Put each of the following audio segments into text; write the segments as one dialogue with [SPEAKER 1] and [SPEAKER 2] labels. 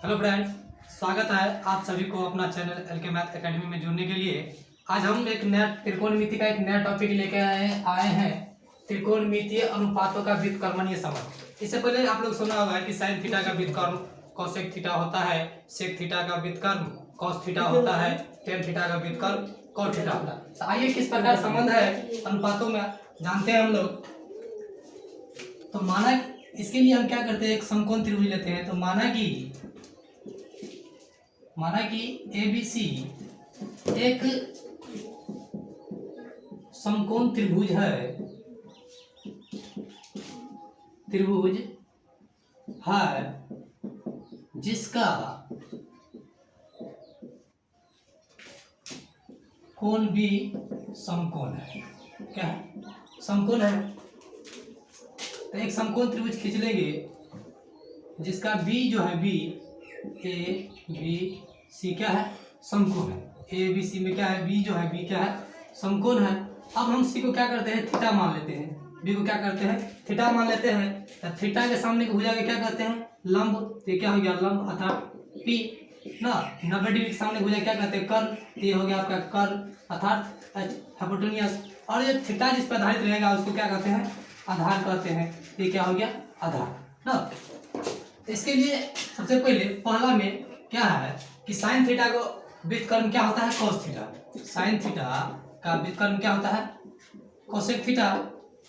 [SPEAKER 1] Hello friends, स्वागत है आप सभी को अपना चैनल एलके मैथ एकेडमी में जुड़ने के लिए। आज हम एक नया त्रिकोणमिति का एक नया टॉपिक लेके आए हैं त्रिकोणमितीय अनुपातों का व्युत्क्रमणीय संबंध। इससे पहले आप लोग सुना होगा कि साइन थीटा का व्युत्क्रम कोसेक थीटा होता है, सेक थीटा का व्युत्क्रम कॉस थीटा होता है, टेन थीटा का व्युत्क्रम कॉट थीटा होता है। तो आइए किस प्रकार संबंध है अनुपातों में जानते हैं हम लोग। तो माना इसके लिए हम क्या करते हैं, एक समकोण त्रिभुज लेते हैं। तो माना कि ABC एक समकोण त्रिभुज है, जिसका कोण भी समकोण है। क्या है? समकोण है। तो एक समकोण त्रिभुज खींच लेंगे जिसका B जो है B ABC क्या है? समकोण है। ABC में क्या है? B जो है B क्या है? समकोण है। अब हम C को क्या करते हैं? थीटा मान लेते हैं। B को क्या करते हैं? थीटा मान लेते हैं। तो थीटा के सामने की भुजा के क्या कहते हैं? लंब। तो क्या हो गया? लंब अर्थात P ना। 90 डिग्री के सामने भुजा क्या कहते हैं? कर्ण। ये हो गया आपका कर्ण अर्थात हाइपोटेन्यूस। और ये थीटा जिस पर आधारित रहेगा उसको क्या कहते हैं? आधार कहते हैं। ये क्या हो गया? आधार ना। इसके लिए सबसे पहले पहला में क्या है कि साइन थीटा को व्युत्क्रम क्या होता है? Cos theta. साइन थीटा का व्युत्क्रम क्या होता है? Cosec theta.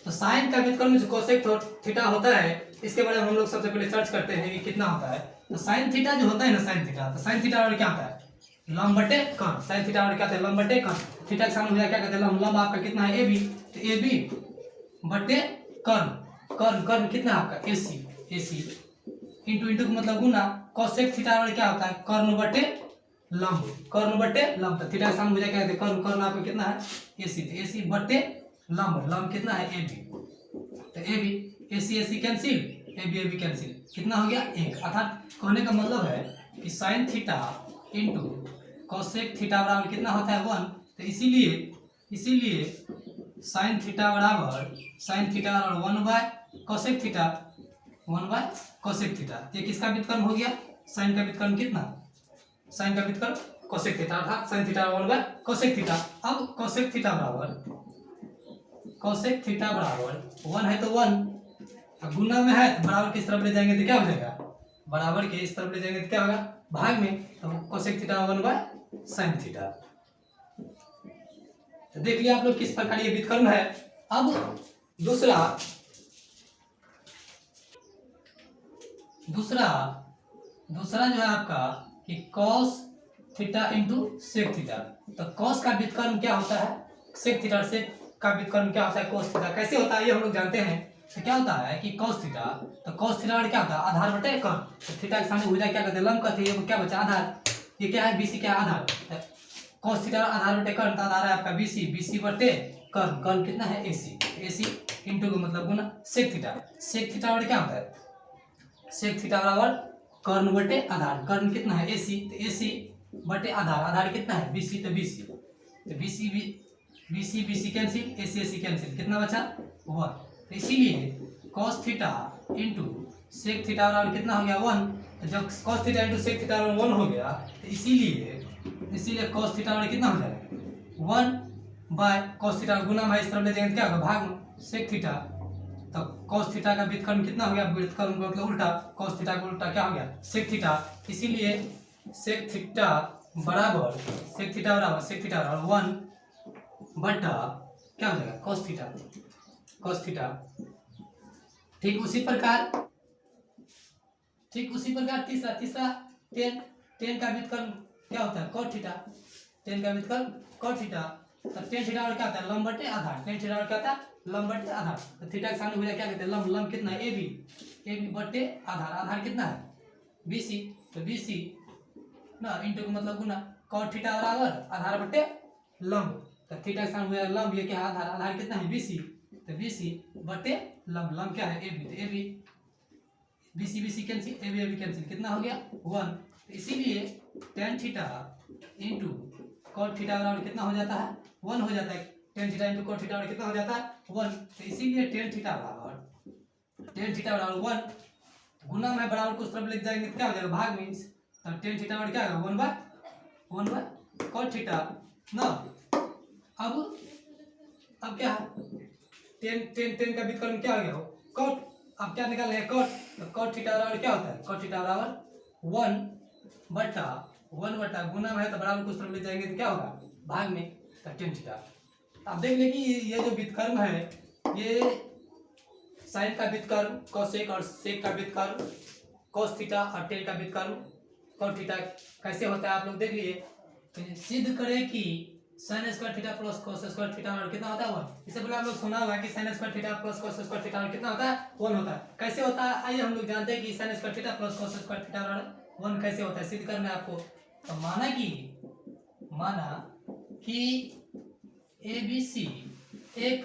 [SPEAKER 1] तो साइन का व्युत्क्रम जो कोसेक थीटा होता है, इसके बारे में हम लोग सबसे पहले सर्च करते हैं कि कितना होता है। तो साइन थीटा जो होता है ना, साइन थीटा, तो साइन थीटा और क्या होता है? लंब बटे कर्ण। साइन थीटा और क्या होता है? लंब बटे कर्ण। थीटा के सामने हो जाए क्या कहते हैं? लंब। लंब आपका कितना है? AB। तो AB बटे कर्ण। कर्ण कितना है आपका? AC इंटू का मतलब गुना। कोसेक थीटा और क्या होता है? कर्ण बटे लंब। कर्ण बटे लंब। तो थीटा के सामने मुझे क्या कहते हैं? कर्ण। कर्ण आपका कितना है? AC। तो AC बटे लंब। लंब कितना है? AB। तो AB AC cancel, AB cancel. कितना हो गया? 1। अर्थात कहने का मतलब है कि sine theta into cosec theta बराबर कितना होता है? 1। तो इसीलिए साइन थीटा बराबर 1 bye cosec theta. 1 bye cosec theta. ये किसका व्युत्क्रम हो गया? साइन का व्युत्क्रम कितना? साइन का व्युत्क्रम कोसेक थीटा अर्थात sine theta 1 bye cosec theta. अब कोसेक थीटा बराबर 1 है तो 1 गुना में है, बराबर की इस तरफ ले जाएंगे तो क्या हो जाएगा? बराबर के इस तरफ ले जाएंगे तो क्या होगा? भाग में। तो cosec theta 1 by sine theta. तो देख लिया आप लोग किस प्रकार ये व्युत्क्रम है। अब दूसरा जो है आपका कि cos theta into sec theta. तो cos का व्युत्क्रम क्या होता है? Sec theta. सेक का व्युत्क्रम क्या होता है? cos theta. कैसे होता है ये हम लोग जानते हैं। तो क्या होता है कि cos थीटा, तो cos थीटा और क्या होता है? आधार बटे कर्ण। तो थीटा के सामने भुजा क्या कहते हैं? लंब कहते हैं। ये क्या बचा? आधार। ये क्या है? BC क्या है? आधार। cos थीटा आधार बटे कर्ण। तो आधार है आपका BC बटे कर्ण। कर्ण कितना है? AC इंटू का मतलब गुना सेक थीटा। सेक थीटा और क्या होता है? सेक थीटा बराबर कर्ण बटे आधार। कर्ण कितना है? AC। तो AC बटे आधार। आधार कितना है? BC। तो BC कैंसिल, AC कैंसिल। कितना बचा? 1। तो इसीलिए cos theta into sec theta बराबर कितना हो गया? 1। तो जब cos theta into sec theta बराबर 1 हो गया तो इसीलिए cos थीटा बराबर कितना हो जाएगा? 1 बाय cos थीटा गुना में इस तरफ ले जाएंगे क्या होगा? भाग में सेक थीटा। तो cos थीटा का व्युत्क्रम कितना हो गया? व्युत्क्रम का मतलब उल्टा। cos थीटा का उल्टा क्या हो गया? Sec theta. इसीलिए सेक थीटा बराबर 1 बटा क्या हो जाएगा? cos theta. ठीक उसी प्रकार तीसरा टेन का व्युत्क्रम क्या होता है? cot theta. टेन का व्युत्क्रम cot थीटा। तो टेन थीटा और क्या होता है? लंब बटे आधार। टेन थीटा और क्या होता है? लंब बटे आधार। तो थीटा के सामने भुजा क्या कहते हैं? लंब। लंब कितना है? AB बटे आधार। आधार कितना है? BC। तो BC ना इंटू का मतलब गुना cot थीटा बराबर आधार बटे लंब। तो थीटा के सामने भुजा लंब, ये क्या है? आधार। आधार कितना है? BC। तो BC बटे लंब। लंब क्या है? AB। तो AB BC cancel, AB cancel. कितना हो गया? 1। तो इसीलिए tan theta into cot theta बराबर कितना हो जाता है? 1 हो जाता है। tan theta into cot theta कितना हो जाता है? 1। तो इसीलिए tan थीटा बराबर 1 गुना में बराबर को उस तरफ ले जाएंगे तो क्या हो जाएगा? भाग में तो टेन थीटा बराबर क्या होगा 1/1 cot थीटा ना। अब क्या है टेन का व्युत्क्रम क्या हो गया cot। अब क्या निकाल रहे cot, तो cot थीटा बराबर क्या होता है cot थीटा बराबर 1/1 गुना में है तो बराबर कुछ तरफ ले जाएंगे तो क्या होगा भाग में, तो टेन थीटा। अब देख ले कि ये जो व्युत्क्रम है ये साइन का व्युत्क्रम कोसेक और सेक का व्युत्क्रम cos थीटा और टेन का व्युत्क्रम cot थीटा कैसे होता है आप लोग देख लिए। तो सिद्ध करें कि sin square theta plus cos square theta और कितना होता है 1। इससे पहले आप लोग सुना होगा कि sin square theta plus cos square theta और कितना होता है 1 होता है। कैसे होता है आइए हम लोग जानते हैं कि sin square theta plus cos square theta और 1 कैसे होता है सिद्ध करना है आपको। तो माना कि ABC एक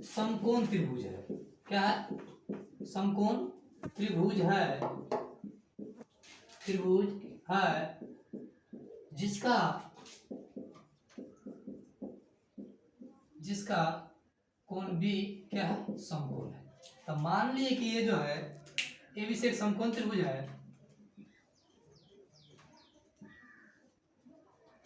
[SPEAKER 1] समकोण त्रिभुज है। क्या है समकोण त्रिभुज है जिसका कोण B क्या है समकोण है। तो मान लिए कि ये जो है ABC एक समकोण त्रिभुज है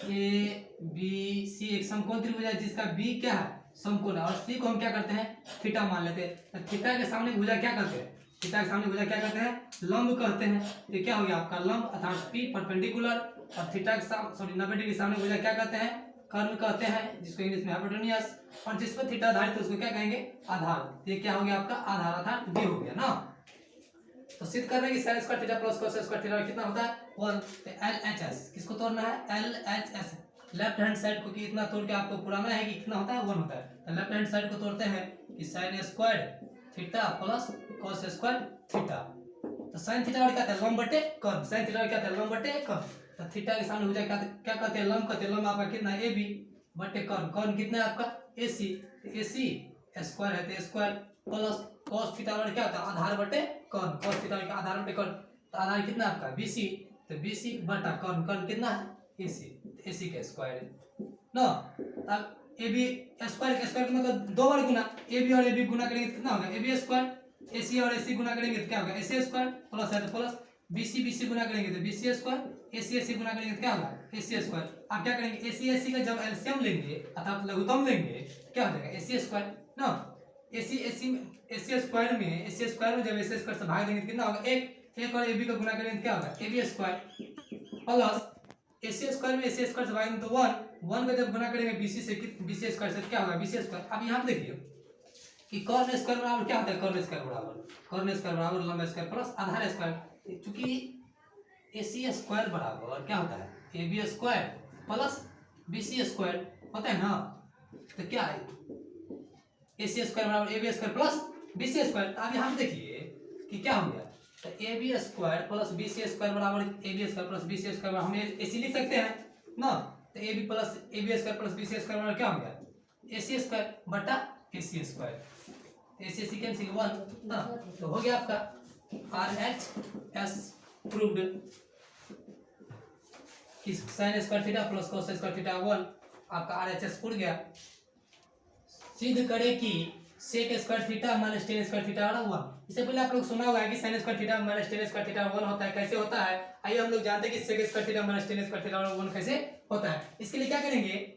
[SPEAKER 1] ABC एक समकोण त्रिभुज है जिसका B क्या है समकोण है और C को हम क्या करते हैं थीटा मान लेते हैं। तो थीटा के सामने भुजा क्या करते हैं थीटा के सामने भुजा क्या कहते हैं लंब कहते हैं। ये क्या हो गया आपका लंब अर्थात P परपेंडिकुलर और थीटा के सामने 90 डिग्री सामने भुजा क्या कहते हैं कर्ण कहते हैं जिसको इंग्लिश में हाइपोटेन्यूज। और जिस पर थीटा आधारित है उसको क्या कहेंगे आधार। ये क्या हो गया आपका आधार अर्थात B हो गया ना। तो सिद्ध कर रहे हैं कि sin square theta plus cos square theta कितना होता है 1। तो LHS किसको तोड़ना है LHS लेफ्ट हैंड साइड को कि इतना तोड़ के आपको पुराना है कि कितना होता है 1 होता है। तो लेफ्ट हैंड साइड को तोड़ते हैं कि sin square theta plus cos square theta. तो sin थीटा और क्या था लंब बटे कर्ण sin थीटा और क्या था लंब बटे कर्ण। तो थीटा के सामने हो जाए क्या कहते हैं लंब कहते हैं लंब आपका कितना है AB बटे कर्ण कितना है आपका AC। AC स्क्वायर है तो स्क्वायर प्लस cos थीटा और क्या होता है आधार बटे कर्ण cos थीटा का आधार बटे कर्ण। तो आधार कितना है आपका BC तो BC बटा कर्ण कितना है AC तो AC का स्क्वायर ना। अब AB स्क्वायर का स्क्वायर मतलब दो बार गुना AB और AB गुना करेंगे कितना होगा AB स्क्वायर AC और AC गुना करेंगे तो क्या होगा AC स्क्वायर प्लस है तो प्लस BC गुना करेंगे तो BC स्क्वायर AC गुना करेंगे तो क्या होगा AC स्क्वायर। आप क्या करेंगे AC का जब एलसीएम लेंगे अर्थात लघुत्तम लेंगे क्या हो जाएगा AC स्क्वायर ना। AC स्क्वायर में जब AC स्क्वायर से भाग देंगे तो कितना होगा एक और AB का गुना करेंगे तो क्या होगा AB square plus AC square में AC स्क्वायर से भाग देंगे तो 1 का जब गुना करेंगे BC स्क्वायर से क्या होगा BC स्क्वायर। अब यहाँ देखिए कि कर्ण स्क्वायर बराबर क्या होता है कर्ण स्क्वायर बराबर लंब स्क्वायर प्लस आधार स्क्वायर। चूंकि AC स्क्वायर बराबर क्या होता है AB square plus BC square होता है ना। तो क्या है AC स्क्वायर बराबर AB square plus BC square. अब यहाँ देखिए कि क्या हो गया तो AB square plus BC square बराबर AB square plus BC square हम AC लिख सकते हैं ना। तो AB square plus BC square बराबर क्या हो गया AC स्क्वायर बटा AC स्क्वायर AC कैंसिल 1 ना। तो हो गया आपका RHS प्रूव्ड कि sin square theta plus cos square theta 1 आपका RHS पूर्ण गया। सिद्ध करें कि sec square theta minus tan square theta 1। इससे पहले आप लोग सुना होगा कि sin square theta minus tan square theta 1 होता है। कैसे होता है आइए हम लोग जानते हैं कि sec square theta minus tan square theta 1 कैसे होता है। इसके लिए क्या करेंगे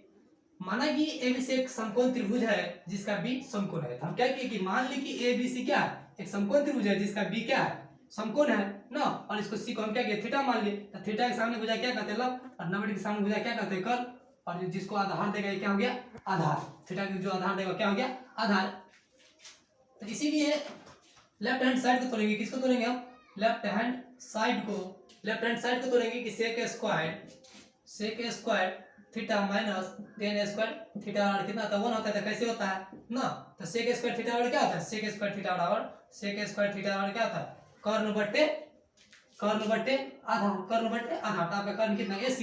[SPEAKER 1] माना कि ABC एक समकोण त्रिभुज है जिसका B समकोण है। हम क्या किए कि मान ली कि ABC क्या है एक समकोण त्रिभुज है जिसका B क्या है समकोण है ना। और इसको C को हम क्या किए थीटा मान लिए। तो थीटा के सामने भुजा क्या कहते हैं लंब और 90 के सामने भुजा क्या कहते हैं कर्ण और जिसको आधार देगा ये क्या हो गया आधार। थीटा के जो आधार देगा क्या हो गया आधार। तो इसीलिए लेफ्ट हैंड साइड को तोड़ेंगे किसको तोड़ेंगे हम लेफ्ट हैंड साइड को तोड़ेंगे कि sec square theta minus tan square theta और कितना होता है 1 होता है। तो कैसे होता है ना। तो sec स्क्वायर थीटा और क्या होता है sec स्क्वायर थीटा बराबर sec स्क्वायर थीटा और क्या होता है कर्ण बटे आधार तो आपका कर्ण कितना AC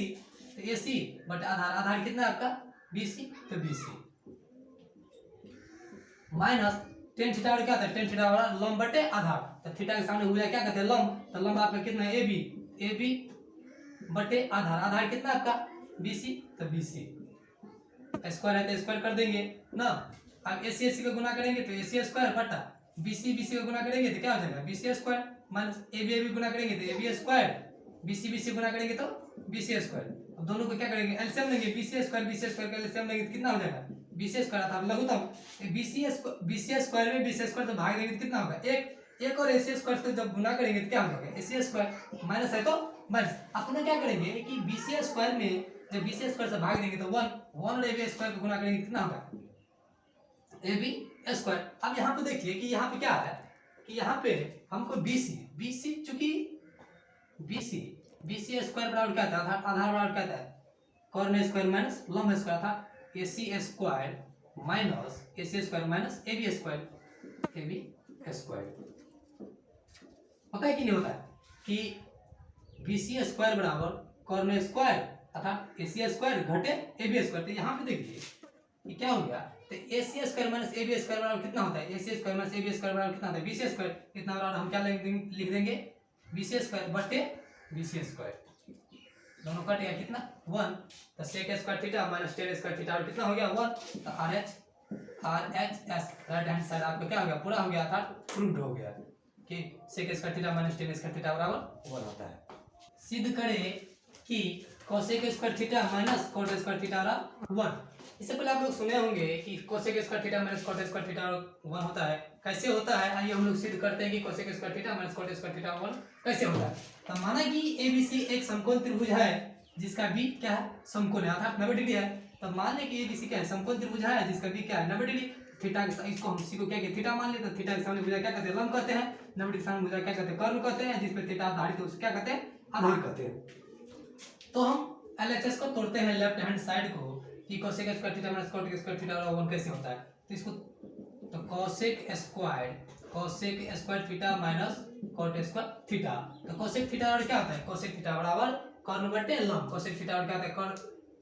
[SPEAKER 1] तो AC बटे आधार कितना है आपका BC तो BC माइनस tan थीटा और क्या होता है tan थीटा बराबर लंब बटे आधार। तो थीटा के सामने भुजा क्या कहते हैं लंब। तो लंब आपका कितना है AB बटे आधार कितना आपका BC तो BC स्क्वायर है तो स्क्वायर कर देंगे ना। अब AC का गुना करेंगे तो AC स्क्वायर बटा BC का गुना करेंगे तो क्या हो जाएगा BC स्क्वायर माइनस AB गुना करेंगे तो AB स्क्वायर BC गुना करेंगे तो BC स्क्वायर। अब दोनों को क्या करेंगे, एलसीएम लेंगे, BC स्क्वायर का एलसीएम लेंगे तो कितना हो जाएगा, BC स्क्वायर आता है लघुत्तम। BC स्क्वायर में BC स्क्वायर से भाग देंगे तो कितना होगा, एक और AC स्क्वायर से जब गुना करेंगे तो क्या होगा, AC स्क्वायर माइनस है तो माइनस। अपने क्या करेंगे कि BC स्क्वायर में जब BC स्क्वायर से भाग देंगे तो 1 और AB स्क्वायर को गुना करेंगे कितना होगा, AB स्क्वायर। अब यहाँ पे देखिए कि यहाँ पे क्या है कि यहाँ पे हमको BC चूंकि BC स्क्वायर बराबर क्या था, आधार बराबर क्या था, कॉर्न स्क्वायर माइनस लंब स्क्वायर था, AC square minus AB square होता है कि नहीं होता है कि BC स्क्वायर बराबर कॉर्न स्क्वायर अर्थात AC स्क्वायर घटे AB स्क्वायर। तो यहाँ पे देखिए कि क्या हो गया, तो AC square minus AB square बराबर कितना होता है, AC square minus AB square बराबर कितना होता है, BC स्क्वायर। कितना बराबर हम क्या लिख देंगे, BC स्क्वायर बटे BC स्क्वायर, दोनों कट गया कितना 1, तो sec square theta minus tan square theta और कितना हो गया 1, तो RHS राइट हैंड साइड आपका क्या हो गया, पूरा हो गया अर्थात प्रूव्ड हो गया कि sec square theta minus tan square theta बराबर 1 होता है। सिद्ध करें कि cosec square theta minus cot square theta बराबर 1। इससे पहले आप लोग सुने होंगे कि cosec square theta minus cot square theta 1 होता है। कैसे होता है, आइए हम लोग सिद्ध करते हैं कि cosec square theta minus cot square theta 1 कैसे होता है। तो माना कि ABC एक समकोण त्रिभुज है जिसका B क्या है, समकोण है अर्थात 90 डिग्री है। तो मान लें कि ABC क्या है, समकोण त्रिभुज है जिसका B क्या है 90 डिग्री। थीटा के इसको हम C को क्या कहते हैं, थीटा मान लेते हैं। थीटा के सामने भुजा क्या कहते हैं, लंब कहते हैं। 90 के सामने भुजा क्या कहते हैं, कर्ण कहते हैं। जिस पे थीटा आधारित है उसे क्या कहते हैं, आधार कहते हैं। तो हम LHS को तोड़ते हैं लेफ्ट हैंड साइड को कि cosec square theta minus cot square theta बराबर 1 कैसे होता है। तो इसको तो cosec square theta minus cot square theta, तो cosec थीटा और क्या होता है, cosec थीटा बराबर कर्ण बटे लंब। cosec थीटा और क्या होता है,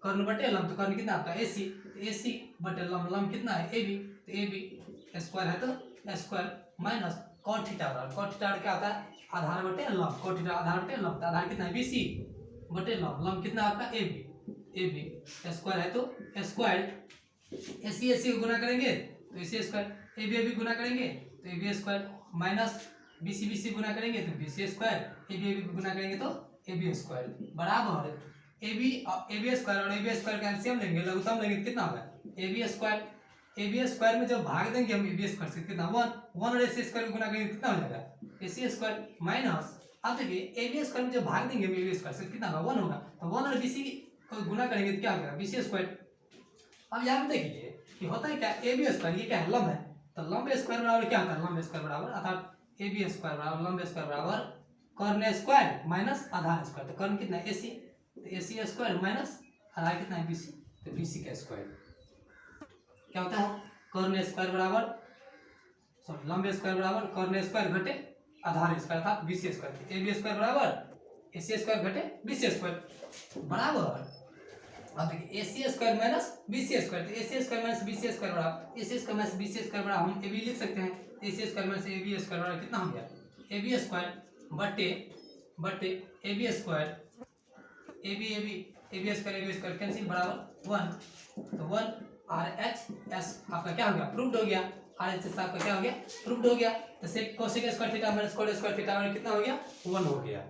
[SPEAKER 1] कर्ण बटे लंब। तो कर्ण कितना आपका AC, तो AC बटे लंब, लंब कितना है AB, तो AB स्क्वायर है तो स्क्वायर माइनस cot थीटा बराबर, cot थीटा और क्या होता है, आधार बटे लंब। cot थीटा आधार बटे लंब, तो आधार कितना है BC बटे लंब, लंब कितना आपका AB स्क्वायर है तो स्क्वायर। AC को गुना करेंगे तो AC स्क्वायर, AB गुना करेंगे तो AB स्क्वायर माइनस BC गुना करेंगे तो BC स्क्वायर, AB को गुना करेंगे तो AB स्क्वायर बराबर AB स्क्वायर और AB स्क्वायर का एलसीएम लेंगे, लघुत्तम लेंगे कितना होगा AB स्क्वायर में जब भाग देंगे हम AB स्क्वायर से कितना 1 और AC स्क्वायर को गुना करेंगे कितना हो जाएगा AC स्क्वायर माइनस। अब देखिए AB स्क्वायर में जब भाग देंगे हम AB स्क्वायर से कितना होगा 1 होगा, तो 1 और BC को गुना करेंगे तो क्या होगा BC स्क्वायर। अब यहाँ पे देखिए कि होता है क्या, AB स्क्वायर ये क्या है, लंब है। तो लंब स्क्वायर बराबर क्या होता है, लंब स्क्वायर बराबर अर्थात AB स्क्वायर बराबर लंब स्क्वायर बराबर कर्ण स्क्वायर माइनस आधार स्क्वायर। तो कर्ण कितना है AC, तो AC स्क्वायर माइनस आधार कितना है BC, तो BC का स्क्वायर क्या होता है, कर्ण स्क्वायर बराबर सॉरी लंब स्क्वायर बराबर कर्ण स्क्वायर घटे आधार स्क्वायर अर्थात BC स्क्वायर। AB स्क्वायर बराबर AC स्क्वायर घटे BC स्क्वायर बराबर। अब देखिए AC square minus BC square, तो AC square minus BC square बराबर AC square minus BC square बराबर हम AB लिख सकते हैं। AC square minus AB square बराबर कितना हो गया, AB स्क्वायर बटे AB square, AB square cancel बराबर 1, तो 1 RHS आपका क्या हो गया, प्रूव्ड हो गया। RHS आपका क्या हो गया, प्रूव्ड हो गया। तो cosec square theta minus cot square theta कितना हो गया 1 हो गया।